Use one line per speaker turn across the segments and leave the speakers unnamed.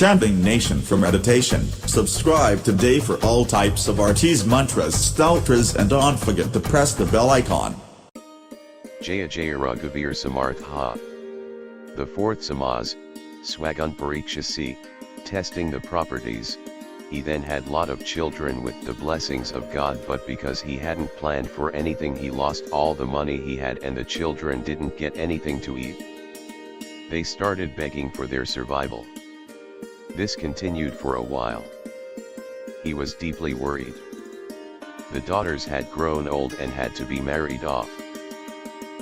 Chanting Nation for meditation. Subscribe today for all types of artis, mantras, stotras, and don't forget to press the bell icon.
Jaya Jaya Raghuvir Samartha. The fourth samaz, Swagunpariksha-C, testing the properties. He then had lot of children with the blessings of God, but because he hadn't planned for anything he lost all the money he had and the children didn't get anything to eat. They started begging for their survival. This continued for a while. He was deeply worried. The daughters had grown old and had to be married off.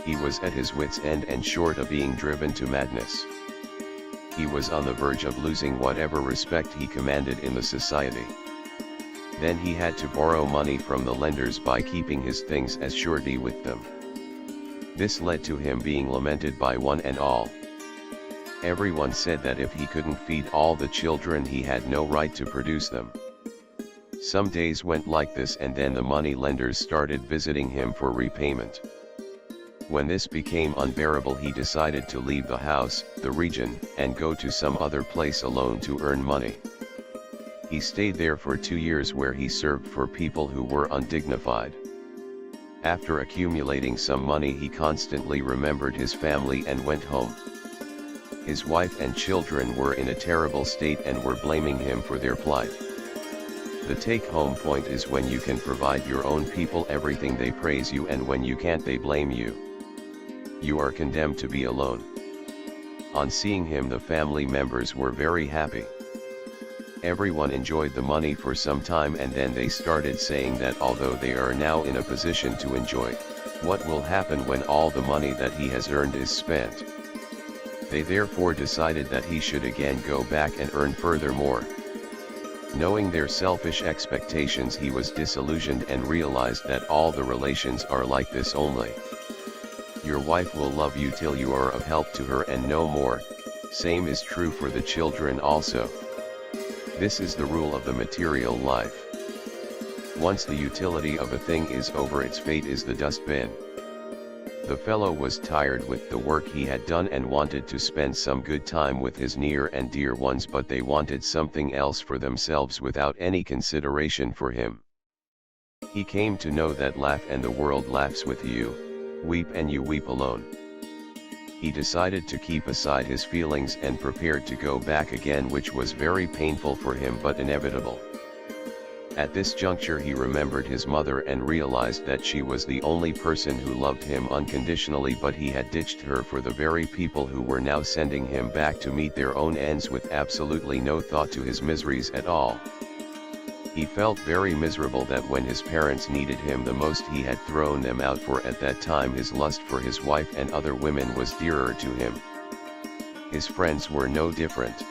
He was at his wits' end and short of being driven to madness. He was on the verge of losing whatever respect he commanded in the society. Then he had to borrow money from the lenders by keeping his things as surety with them. This led to him being lamented by one and all. Everyone said that if he couldn't feed all the children he had no right to produce them. Some days went like this, and then the money lenders started visiting him for repayment. When this became unbearable, he decided to leave the house, the region, and go to some other place alone to earn money. He stayed there for 2 years, where he served for people who were undignified. After accumulating some money, he constantly remembered his family and went home. His wife and children were in a terrible state and were blaming him for their plight. The take-home point is, when you can provide your own people everything, they praise you, and when you can't, they blame you. You are condemned to be alone. On seeing him, the family members were very happy. Everyone enjoyed the money for some time, and then they started saying that although they are now in a position to enjoy, what will happen when all the money that he has earned is spent? They therefore decided that he should again go back and earn furthermore. Knowing their selfish expectations, he was disillusioned and realized that all the relations are like this only. Your wife will love you till you are of help to her and no more. Same is true for the children also. This is the rule of the material life. Once the utility of a thing is over, its fate is the dustbin. The fellow was tired with the work he had done and wanted to spend some good time with his near and dear ones, but they wanted something else for themselves without any consideration for him. He came to know that laugh and the world laughs with you, weep and you weep alone. He decided to keep aside his feelings and prepared to go back again, which was very painful for him but inevitable. At this juncture he remembered his mother and realized that she was the only person who loved him unconditionally, but he had ditched her for the very people who were now sending him back to meet their own ends with absolutely no thought to his miseries at all. He felt very miserable that when his parents needed him the most, he had thrown them out, for at that time his lust for his wife and other women was dearer to him. His friends were no different.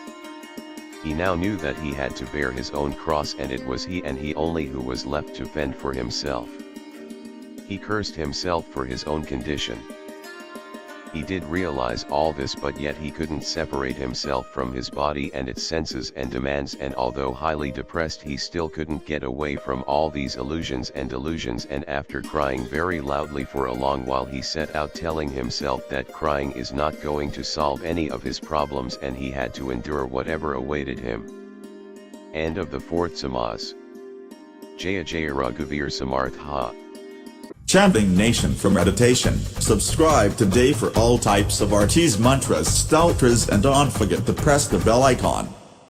He now knew that he had to bear his own cross, and it was he and he only who was left to fend for himself. He cursed himself for his own condition. He did realize all this, but yet he couldn't separate himself from his body and its senses and demands, and although highly depressed, he still couldn't get away from all these illusions and delusions, and after crying very loudly for a long while, he set out, telling himself that crying is not going to solve any of his problems and he had to endure whatever awaited him. End of the fourth samaz. Jaya Jaya Raghuvir Samartha.
Chanting Nation for meditation. Subscribe today for all types of artis, mantras, stotras, and don't forget to press the bell icon.